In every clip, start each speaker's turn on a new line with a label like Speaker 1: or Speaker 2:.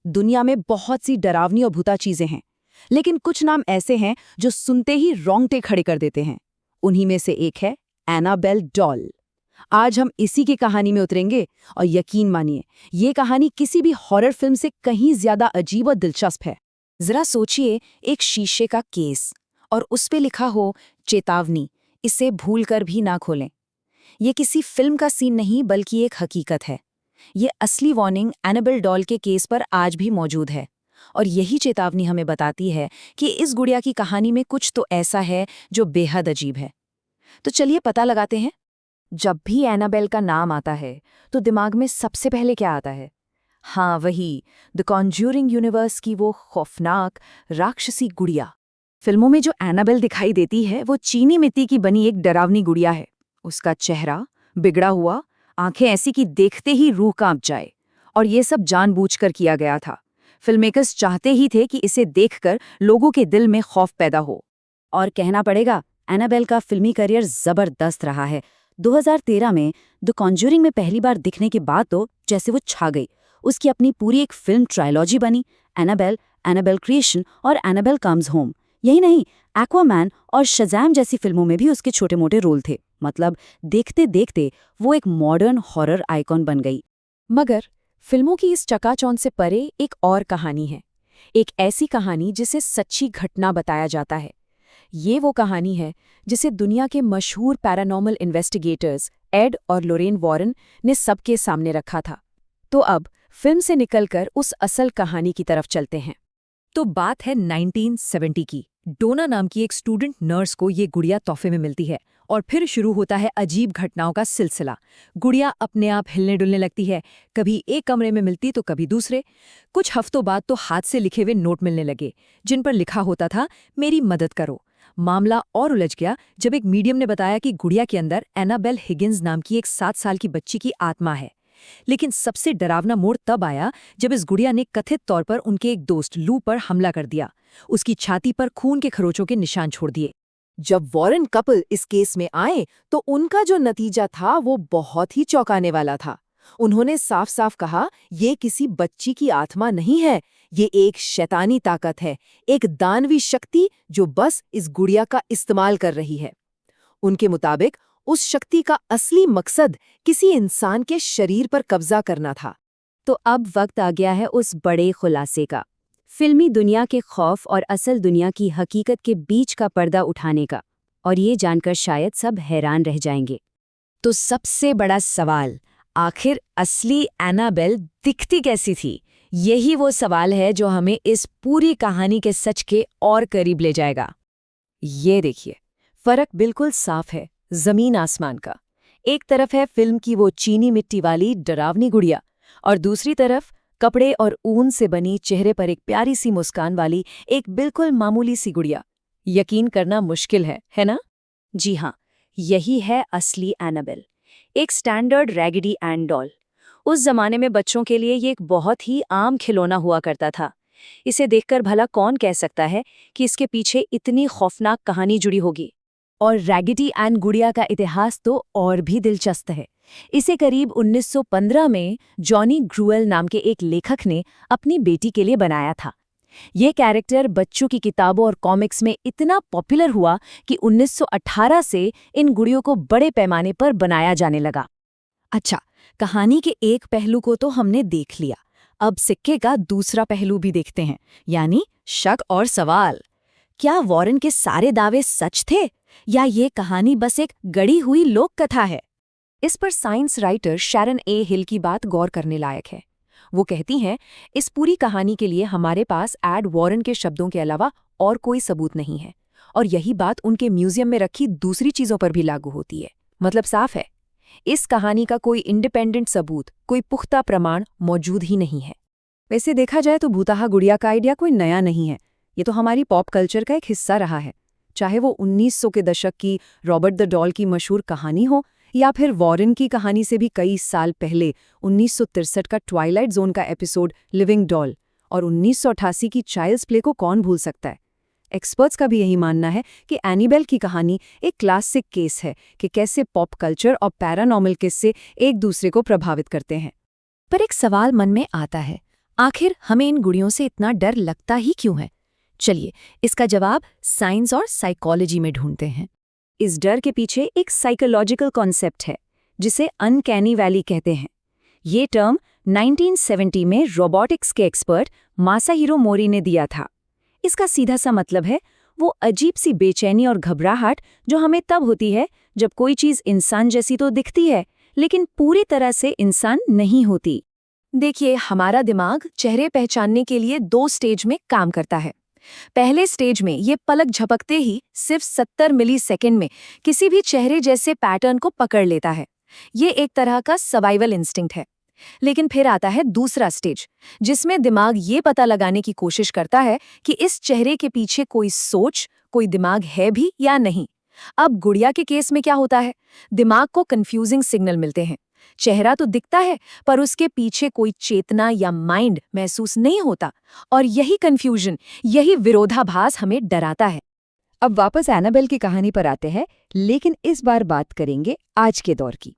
Speaker 1: दुनिया में बहुत सी डरावनी और भूता चीजें हैं, लेकिन कुछ नाम ऐसे हैं जो सुनते ही रोंगटे खड़े कर देते हैं। उन्हीं में से एक है एनाबेल डॉल। आज हम इसी की कहानी में उतरेंगे और यकीन मानिए, ये कहानी किसी भी हॉरर फिल्म से कहीं ज्यादा अजीब और दिलचस्प है। जरा सोचिए, एक शीशे का केस और उस पे लिखा हो चेतावनी, इसे भूलकर भी ना खोलें। ये किसी फिल्म का सीन नहीं बल्कि एक हकीकत है। ये असली वार्निंग एनाबेल डॉल के केस पर आज भी मौजूद है और यही चेतावनी हमें बताती है कि इस गुड़िया की कहानी में कुछ तो ऐसा है जो बेहद अजीब है। तो चलिए पता लगाते हैं। जब भी एनाबेल का नाम आता है तो दिमाग में सबसे पहले क्या आता है? हाँ, वही द कॉन्ज्यूरिंग यूनिवर्स की वो खौफनाक राक्षसी गुड़िया। फिल्मों में जो एनाबेल दिखाई देती है वो चीनी मिट्टी की बनी एक डरावनी गुड़िया है। उसका चेहरा बिगड़ा हुआ, आंखें ऐसी कि देखते ही रूह कांप जाए, और ये सब जानबूझकर किया गया था। फिल्ममेकर्स चाहते ही थे कि इसे देखकर लोगों के दिल में खौफ पैदा हो। और कहना पड़ेगा, एनाबेल का फिल्मी करियर जबरदस्त रहा है। 2013 में द कॉन्ज्यूरिंग में पहली बार दिखने के बाद तो जैसे वो छा गई। उसकी अपनी पूरी एक फिल्म ट्रायलॉजी बनी, एनाबेल, एनाबेल क्रिएशन और एनाबेल कम्स होम। यही नहीं, एक्वामैन और शज़ैम जैसी फिल्मों में भी उसके छोटे मोटे रोल थे। मतलब देखते देखते वो एक मॉडर्न हॉरर आइकॉन बन गई। मगर फिल्मों की इस चकाचौंध से परे एक और कहानी है, एक ऐसी कहानी जिसे सच्ची घटना बताया जाता है। ये वो कहानी है जिसे दुनिया के मशहूर पैरानॉर्मल इन्वेस्टिगेटर्स एड और लोरेन वॉरेन ने सबके सामने रखा था। तो अब फिल्म से निकलकर उस असल कहानी की तरफ चलते हैं। तो बात है 1970 की। डोना नाम की एक स्टूडेंट नर्स को ये गुड़िया तोहफे में मिलती है और फिर शुरू होता है अजीब घटनाओं का सिलसिला। गुड़िया अपने आप हिलने डुलने लगती है, कभी एक कमरे में मिलती तो कभी दूसरे। कुछ हफ्तों बाद तो हाथ से लिखे हुए नोट मिलने लगे जिन पर लिखा होता था, मेरी मदद करो। मामला और उलझ गया जब एक मीडियम ने बताया कि गुड़िया के अंदर एनाबेल हिगिंस नाम की एक 7 साल की बच्ची की आत्मा है। लेकिन सबसे डरावना मोड़ तब आया जब इस गुड़िया ने कथित तौर पर उनके एक दोस्त लू पर हमला कर दिया। उसकी छाती पर खून के खरोचों के निशान छोड़ दिए। जब वॉरेन कपल इस केस में आए तो उनका जो नतीजा था वो बहुत ही चौंकाने वाला था। उन्होंने साफ साफ कहा, ये किसी बच्ची की आत्मा नहीं है, ये एक शैतानी ताकत है, एक दानवी शक्ति जो बस इस गुड़िया का इस्तेमाल कर रही है। उनके मुताबिक उस शक्ति का असली मकसद किसी इंसान के शरीर पर कब्जा करना था। तो अब वक्त आ गया है उस बड़े खुलासे का, फिल्मी दुनिया के खौफ और असल दुनिया की हकीकत के बीच का पर्दा उठाने का। और ये जानकर शायद सब हैरान रह जाएंगे। तो सबसे बड़ा सवाल, आखिर असली एनाबेल दिखती कैसी थी? यही वो सवाल है जो हमें इस पूरी कहानी के सच के और करीब ले जाएगा। ये देखिए, फर्क बिल्कुल साफ है, जमीन आसमान का। एक तरफ है फिल्म की वो चीनी मिट्टी वाली डरावनी गुड़िया और दूसरी तरफ कपड़े और ऊन से बनी, चेहरे पर एक प्यारी सी मुस्कान वाली एक बिल्कुल मामूली सी गुड़िया। यकीन करना मुश्किल है ना? जी हाँ, यही है असली एनाबेल, एक स्टैंडर्ड रैगडी एंड डॉल। उस जमाने में बच्चों के लिए ये एक बहुत ही आम खिलौना हुआ करता था। इसे देखकर भला कौन कह सकता है कि इसके पीछे इतनी खौफनाक कहानी जुड़ी होगी। और रैगडी एंड गुड़िया का इतिहास तो और भी दिलचस्प है। इसे करीब 1915 में जॉनी ग्रूएल नाम के एक लेखक ने अपनी बेटी के लिए बनाया था। ये कैरेक्टर बच्चों की किताबों और कॉमिक्स में इतना पॉपुलर हुआ कि 1918 से इन गुड़ियों को बड़े पैमाने पर बनाया जाने लगा। अच्छा, कहानी के एक पहलू को तो हमने देख लिया, अब सिक्के का दूसरा पहलू भी देखते हैं, यानी शक और सवाल। क्या वॉरेन के सारे दावे सच थे या ये कहानी बस एक गढ़ी हुई लोक कथा है? इस पर साइंस राइटर शैरन ए हिल की बात गौर करने लायक है। वो कहती हैं, इस पूरी कहानी के लिए हमारे पास एड वॉरेन के शब्दों के अलावा और कोई सबूत नहीं है, और यही बात उनके म्यूजियम में रखी दूसरी चीजों पर भी लागू होती है। मतलब साफ है, इस कहानी का कोई इंडिपेंडेंट सबूत, कोई पुख्ता प्रमाण मौजूद ही नहीं है। वैसे देखा जाए तो भूताहा गुड़िया का आइडिया कोई नया नहीं है, ये तो हमारी पॉप कल्चर का एक हिस्सा रहा है। चाहे वो 1900 के दशक की रॉबर्ट द डॉल की मशहूर कहानी हो या फिर वॉरेन की कहानी से भी कई साल पहले 1963 का ट्वाइलाइट जोन का एपिसोड लिविंग डॉल, और 1988 की चाइल्ड्स प्ले को कौन भूल सकता है। एक्सपर्ट्स का भी यही मानना है कि एनाबेल की कहानी एक क्लासिक केस है कि कैसे पॉप कल्चर और पैरानॉर्मल किस्से एक दूसरे को प्रभावित करते हैं। पर एक सवाल मन में आता है,
Speaker 2: आखिर हमें इन गुड़ियों से इतना डर लगता ही क्यों है? चलिए, इसका जवाब साइंस और साइकोलॉजी में ढूंढते हैं।
Speaker 1: इस डर के पीछे एक साइकोलॉजिकल कॉन्सेप्ट है जिसे अनकैनी वैली कहते हैं। ये टर्म 1970 में रोबोटिक्स के एक्सपर्ट मासाहिरो मोरी ने दिया था। इसका सीधा सा मतलब है वो अजीब सी बेचैनी और घबराहट जो हमें तब होती है जब कोई चीज़ इंसान जैसी तो दिखती है लेकिन पूरी तरह से इंसान नहीं होती।
Speaker 2: देखिए, हमारा दिमाग चेहरे पहचानने के लिए 2 स्टेज में काम करता है। पहले स्टेज में ये पलक झपकते ही सिर्फ 70 मिलीसेकंड में किसी भी चेहरे जैसे पैटर्न को पकड़ लेता है। ये एक तरह का सर्वाइवल इंस्टिंक्ट है। लेकिन फिर आता है दूसरा स्टेज, जिसमें दिमाग ये पता लगाने की कोशिश करता है कि इस चेहरे के पीछे कोई सोच, कोई दिमाग है भी या नहीं। अब गुड़िया के केस में क्या होता है? दिमाग को कंफ्यूजिंग सिग्नल मिलते हैं। चेहरा तो दिखता है, पर उसके पीछे कोई चेतना या माइंड महसूस नहीं होता। और यही कंफ्यूजन, यही विरोधाभास हमें डराता है।
Speaker 1: अब वापस एनाबेल की कहानी पर आते हैं, लेकिन इस बार बात करेंगे आज के दौर की।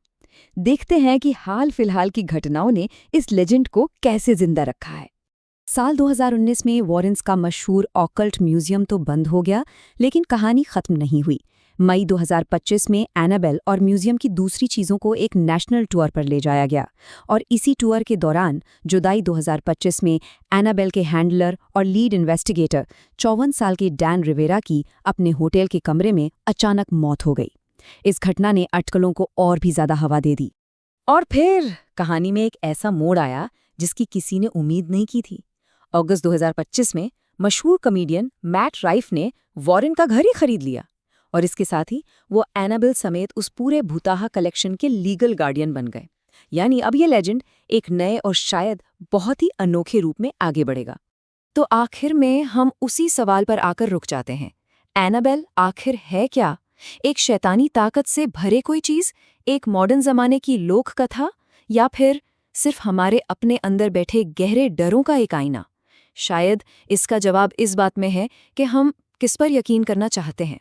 Speaker 1: देखते हैं कि हाल फिलहाल की घटनाओं ने इस लेजेंड को कैसे जिंदा रखा है। साल 2019 में वॉरेन्स का मशहूर ऑकल्ट म्यूजियम तो बंद हो गया, लेकिन कहानी खत्म नहीं हुई। मई 2025 में एनाबेल और म्यूजियम की दूसरी चीज़ों को एक नेशनल टूर पर ले जाया गया, और इसी टूर के दौरान जुलाई 2025 में एनाबेल के हैंडलर और लीड इन्वेस्टिगेटर 54 साल के डैन रिवेरा की अपने होटल के कमरे में अचानक मौत हो गई। इस घटना ने अटकलों को और भी ज्यादा हवा दे दी। और फिर कहानी में एक ऐसा मोड़ आया जिसकी किसी ने उम्मीद नहीं की थी। अगस्त 2025 में मशहूर कॉमेडियन मैट राइफ ने वॉरेन का घर ही खरीद लिया, और इसके साथ ही वो एनाबेल समेत उस पूरे भूताहा कलेक्शन के लीगल गार्डियन बन गए। यानी अब ये लेजेंड एक नए और शायद बहुत ही अनोखे रूप में आगे बढ़ेगा। तो आखिर में हम उसी सवाल पर आकर रुक जाते हैं, एनाबेल आखिर है क्या? एक शैतानी ताकत से भरे कोई चीज, एक मॉडर्न जमाने की लोक कथा, या फिर सिर्फ हमारे अपने अंदर बैठे गहरे डरों का एक आईना? शायद इसका जवाब इस बात में है कि हम किस पर यकीन करना चाहते हैं।